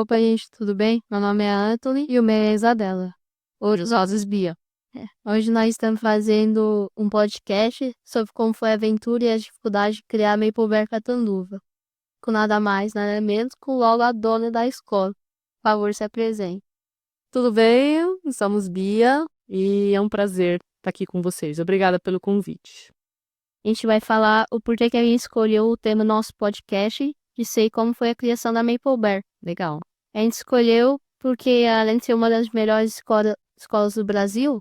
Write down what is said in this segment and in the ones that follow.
Opa, gente, tudo bem? Meu nome é Anthony e o meu é Isabela. Hoje, os Rosas Bia. Hoje nós estamos fazendo um podcast sobre como foi a aventura e as dificuldades de criar a Maple Bear Catanduva. Com nada mais, nada menos, com logo a dona da escola. Por favor, se apresente. Tudo bem? Somos Bia e é um prazer estar aqui com vocês. Obrigada pelo convite. A gente vai falar o porquê que a gente escolheu o tema do nosso podcast de ser como foi a criação da Maple Bear. Legal. A gente escolheu porque, além de ser uma das melhores escolas do Brasil,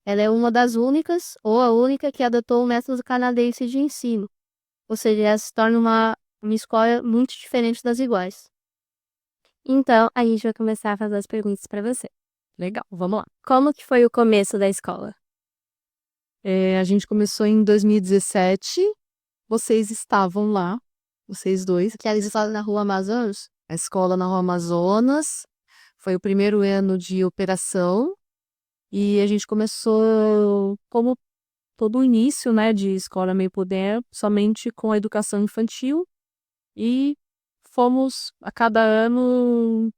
ela é uma das únicas, ou a única, que adotou o método canadense de ensino. Ou seja, ela se torna uma escola muito diferente das iguais. Então, a gente vai começar a fazer as perguntas para você. Legal, vamos lá. Como que foi o começo da escola? A gente começou em 2017. Vocês estavam lá, vocês dois. Que eles falam na Rua Amazonas. A escola na Rua Amazonas. Foi o primeiro ano de operação. E a gente começou como todo o início, né, de escola meio poder, somente com a educação infantil. E fomos a cada ano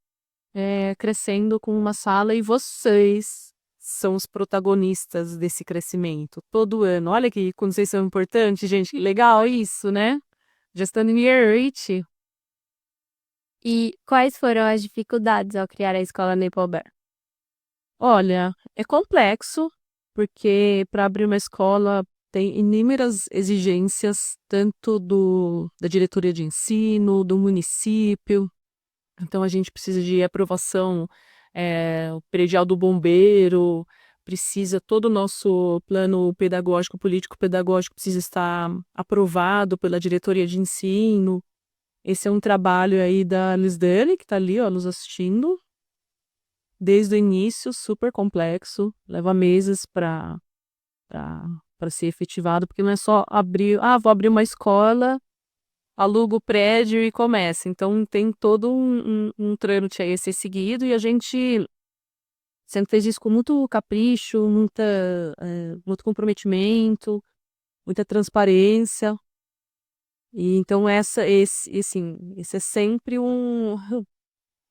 crescendo com uma sala, e vocês são os protagonistas desse crescimento todo ano. Olha que quando vocês são importantes, gente, que legal isso, né? Just a year, Rich. E quais foram as dificuldades ao criar a escola Maple Bear? Olha, é complexo, porque para abrir uma escola tem inúmeras exigências, tanto da diretoria de ensino, do município. Então, a gente precisa de aprovação, o predial do bombeiro, precisa todo o nosso plano pedagógico, político-pedagógico precisa estar aprovado pela diretoria de ensino. Esse é um trabalho aí da Lisdane, que está ali, ó, nos assistindo. Desde o início, super complexo, leva meses para ser efetivado, porque não é só abrir, vou abrir uma escola, aluga o prédio e começa. Então, tem todo um trâmite aí a ser seguido, e a gente sempre fez isso com muito capricho, muito comprometimento, muita transparência. E então, esse é sempre um.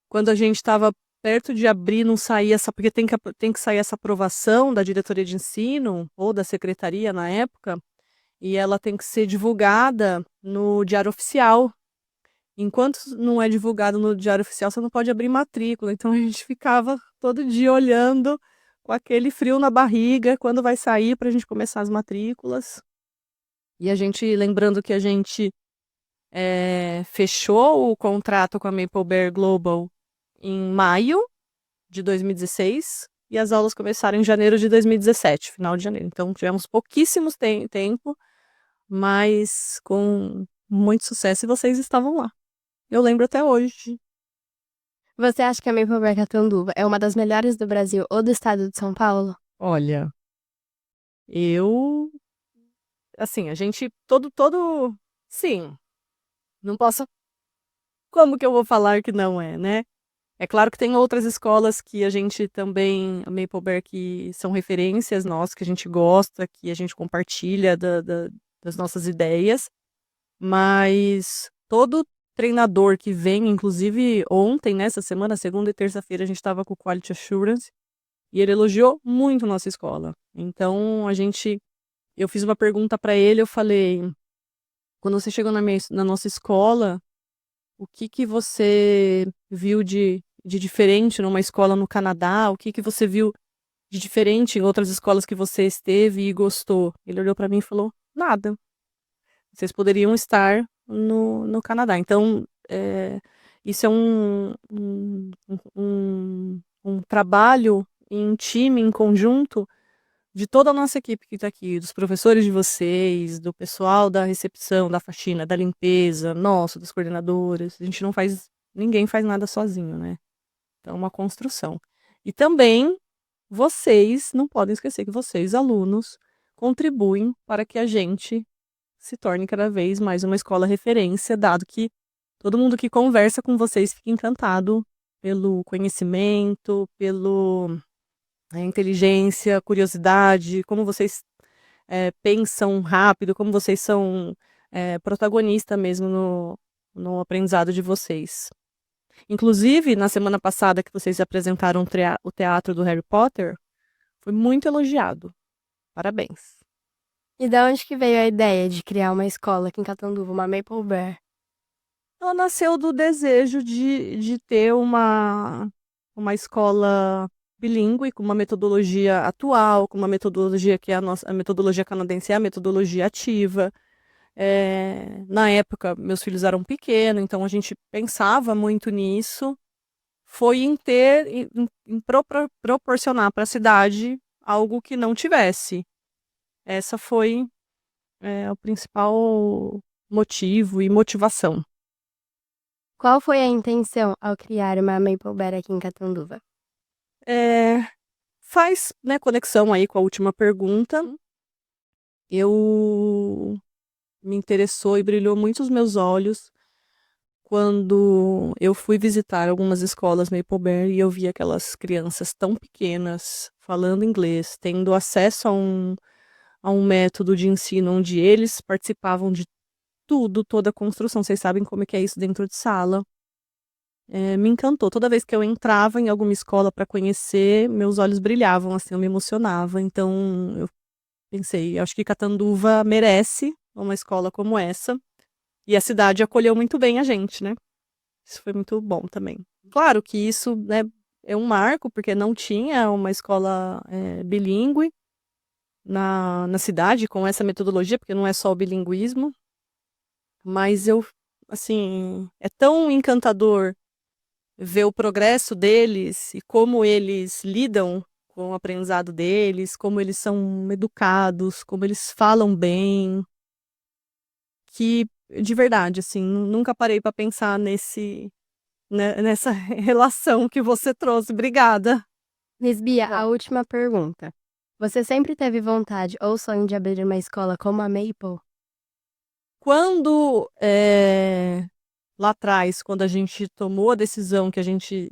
Quando a gente estava perto de abrir, não saía essa, porque tem que sair essa aprovação da diretoria de ensino, ou da secretaria na época, e ela tem que ser divulgada no Diário Oficial. Enquanto não é divulgado no Diário Oficial, você não pode abrir matrícula. Então a gente ficava todo dia olhando com aquele frio na barriga quando vai sair para a gente começar as matrículas. E a gente, lembrando que a gente fechou o contrato com a Maple Bear Global em maio de 2016 e as aulas começaram em janeiro de 2017, final de janeiro. Então tivemos pouquíssimos tempo, mas com muito sucesso, e vocês estavam lá. Eu lembro até hoje. Você acha que a Maple Bear Catanduva é uma das melhores do Brasil ou do estado de São Paulo? Olha, eu, assim, a gente sim, não posso, como que eu vou falar que não é, né? É claro que tem outras escolas que a gente também, a Maple Bear, que são referências nossas, que a gente gosta, que a gente compartilha das nossas ideias, mas todo treinador que vem, inclusive ontem, nessa semana, segunda e terça-feira, a gente estava com o Quality Assurance, e ele elogiou muito nossa escola. Então, eu fiz uma pergunta para ele, eu falei, quando você chegou na nossa escola, o que que você viu de diferente numa escola no Canadá? O que que você viu de diferente em outras escolas que você esteve e gostou? Ele olhou para mim e falou, nada. Vocês poderiam estar no Canadá. Então, isso é um trabalho em time, em conjunto, de toda a nossa equipe que está aqui, dos professores de vocês, do pessoal da recepção, da faxina, da limpeza, nosso, das coordenadoras. A gente não faz, ninguém faz nada sozinho, né? Então, é uma construção. E também, vocês, não podem esquecer que vocês, alunos, contribuem para que a gente se torne cada vez mais uma escola referência, dado que todo mundo que conversa com vocês fica encantado pelo conhecimento, pelo inteligência, curiosidade, como vocês pensam rápido, como vocês são protagonista mesmo no aprendizado de vocês. Inclusive, na semana passada que vocês apresentaram o teatro do Harry Potter, foi muito elogiado. Parabéns. E de onde que veio a ideia de criar uma escola aqui em Catanduva, uma Maple Bear? Ela nasceu do desejo de ter uma escola bilíngue, com uma metodologia atual, com uma metodologia que é a metodologia canadense é a metodologia ativa. Na época, meus filhos eram pequenos, então a gente pensava muito nisso. Foi em proporcionar para a cidade algo que não tivesse. Essa foi o principal motivo e motivação. Qual foi a intenção ao criar uma Maple Bear aqui em Catanduva? Faz, né, conexão aí com a última pergunta. Eu me interessou e brilhou muito os meus olhos quando eu fui visitar algumas escolas Maple Bear e eu vi aquelas crianças tão pequenas falando inglês, tendo acesso a um método de ensino onde eles participavam de tudo, toda a construção. Vocês sabem como é que é isso dentro de sala. Me encantou. Toda vez que eu entrava em alguma escola para conhecer, meus olhos brilhavam, assim, eu me emocionava. Então, eu pensei, acho que Catanduva merece uma escola como essa. E a cidade acolheu muito bem a gente, né? Isso foi muito bom também. Claro que isso, né, é um marco, porque não tinha uma escola bilíngue na cidade com essa metodologia, porque não é só o bilinguismo. Mas assim, é tão encantador ver o progresso deles e como eles lidam com o aprendizado deles, como eles são educados, como eles falam bem, que de verdade, assim, nunca parei para pensar nessa relação que você trouxe. Obrigada. Miss Bia, a última pergunta. Você sempre teve vontade ou sonho de abrir uma escola como a Maple? Quando lá atrás, quando a gente tomou a decisão que a gente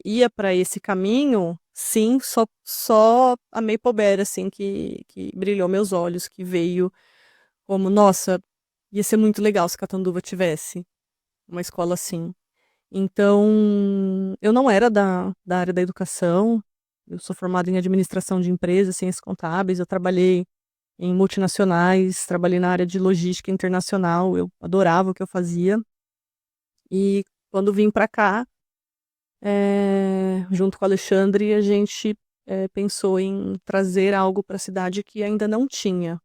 ia para esse caminho, sim, só a Maple Bear, assim, que brilhou meus olhos, que veio como, nossa, ia ser muito legal se Catanduva tivesse uma escola assim. Então, eu não era da área da educação, eu sou formada em administração de empresas, ciências contábeis, eu trabalhei em multinacionais, trabalhei na área de logística internacional, eu adorava o que eu fazia. E quando vim para cá, junto com o Alexandre, a gente pensou em trazer algo para a cidade que ainda não tinha.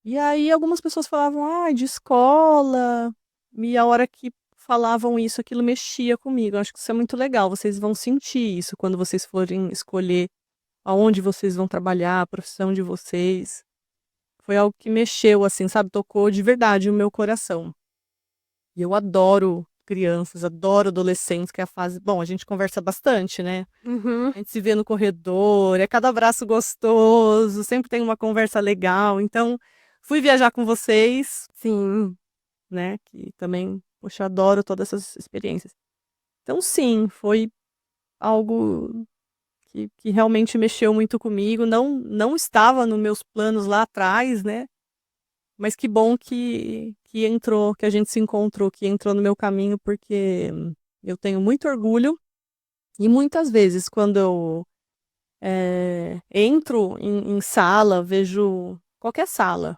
E aí algumas pessoas falavam, de escola, e a hora que falavam isso, aquilo mexia comigo. Eu acho que isso é muito legal, vocês vão sentir isso quando vocês forem escolher aonde vocês vão trabalhar, a profissão de vocês. Foi algo que mexeu, assim, sabe? Tocou de verdade o meu coração. E eu adoro crianças, adoro adolescentes, que é a fase. Bom, a gente conversa bastante, né? Uhum. A gente se vê no corredor, é cada abraço gostoso, sempre tem uma conversa legal. Então, fui viajar com vocês, Sim. né? Que também, poxa, adoro todas essas experiências. Então, sim, foi algo que realmente mexeu muito comigo. Não estava nos meus planos lá atrás, né? Mas que bom que entrou, que a gente se encontrou, que entrou no meu caminho, porque eu tenho muito orgulho. E muitas vezes, quando eu entro em sala, vejo qualquer sala,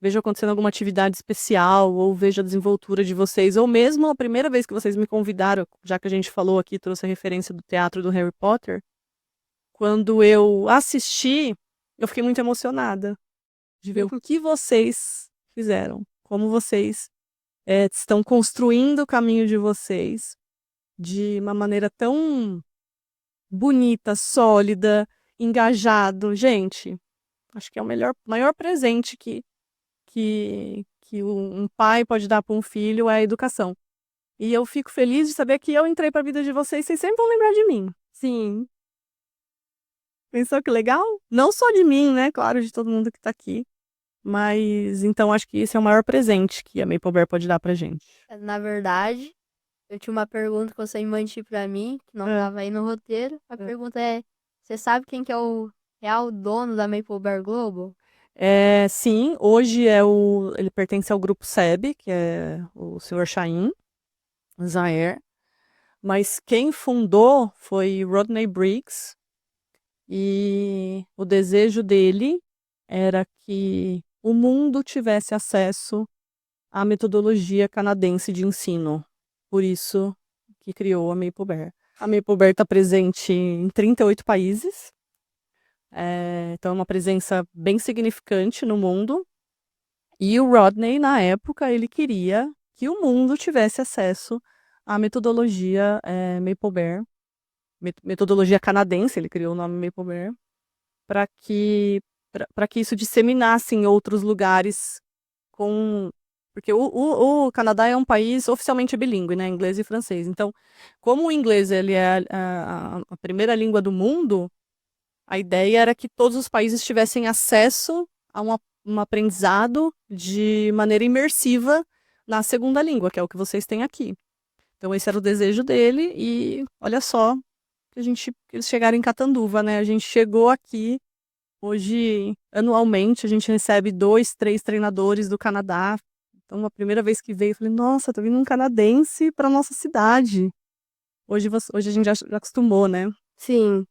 vejo acontecendo alguma atividade especial, ou vejo a desenvoltura de vocês, ou mesmo a primeira vez que vocês me convidaram, já que a gente falou aqui, trouxe a referência do teatro do Harry Potter, quando eu assisti, eu fiquei muito emocionada de ver o que vocês fizeram, como vocês estão construindo o caminho de vocês de uma maneira tão bonita, sólida, engajado. Gente, acho que é o maior presente que um pai pode dar para um filho é a educação. E eu fico feliz de saber que eu entrei para a vida de vocês sempre vão lembrar de mim. Sim. Pensou que legal? Não só de mim, né? Claro, de todo mundo que está aqui. Mas então acho que esse é o maior presente que a Maple Bear pode dar pra gente. Na verdade, eu tinha uma pergunta que você inventou pra mim, que não tava aí no roteiro. A pergunta é, você sabe quem que é o real dono da Maple Bear Global? Sim, hoje ele pertence ao grupo SEB, que é o Sr. Chaim Zaher. mas quem fundou foi Rodney Briggs, e o desejo dele era que o mundo tivesse acesso à metodologia canadense de ensino. Por isso que criou a Maple Bear. A Maple Bear está presente em 38 países, então é uma presença bem significante no mundo. E o Rodney, na época, ele queria que o mundo tivesse acesso à metodologia Maple Bear, metodologia canadense, ele criou o nome Maple Bear, para que isso disseminasse em outros lugares porque o Canadá é um país oficialmente bilíngue, né, inglês e francês. Então, como o inglês ele é a primeira língua do mundo, a ideia era que todos os países tivessem acesso a um aprendizado de maneira imersiva na segunda língua, que é o que vocês têm aqui. Então, esse era o desejo dele e olha só que eles chegaram em Catanduva, né? A gente chegou aqui. Hoje, anualmente, a gente recebe 2, 3 treinadores do Canadá. Então, a primeira vez que veio, eu falei, nossa, tá vindo um canadense para nossa cidade. Hoje a gente já acostumou, né? Sim.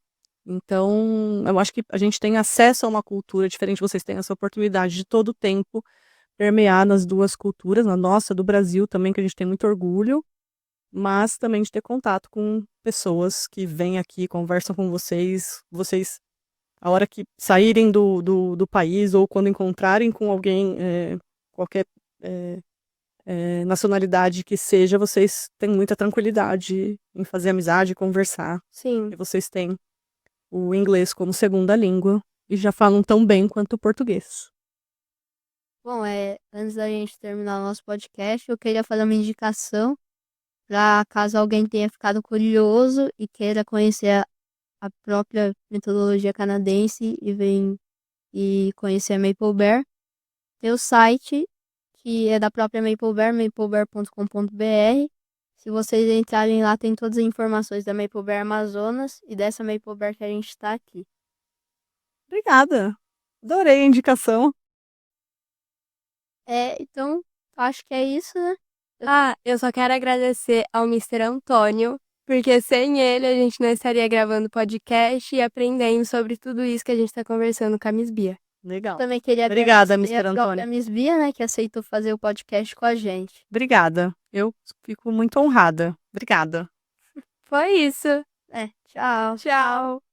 Então, eu acho que a gente tem acesso a uma cultura diferente, vocês têm essa oportunidade de todo o tempo permear nas duas culturas, na nossa, do Brasil também, que a gente tem muito orgulho, mas também de ter contato com pessoas que vêm aqui, conversam com vocês, a hora que saírem do país ou quando encontrarem com alguém, qualquer nacionalidade que seja, vocês têm muita tranquilidade em fazer amizade, conversar. Sim. E vocês têm o inglês como segunda língua e já falam tão bem quanto o português. Bom, antes da gente terminar o nosso podcast, eu queria fazer uma indicação para caso alguém tenha ficado curioso e queira conhecer a própria metodologia canadense e conhecer a Maple Bear. Tem o site que é da própria Maple Bear, maplebear.com.br. Se vocês entrarem lá, tem todas as informações da Maple Bear Amazonas e dessa Maple Bear que a gente está aqui. Obrigada! Adorei a indicação. Então, acho que é isso, né? Eu só quero agradecer ao Mr. Antônio, porque sem ele a gente não estaria gravando podcast e aprendendo sobre tudo isso que a gente está conversando com a Miss Bia. Legal. Também queria Obrigada, agradecer Mr. a própria Antônio. Miss Bia, né, que aceitou fazer o podcast com a gente. Obrigada. Eu fico muito honrada. Obrigada. Foi isso. Tchau. Tchau.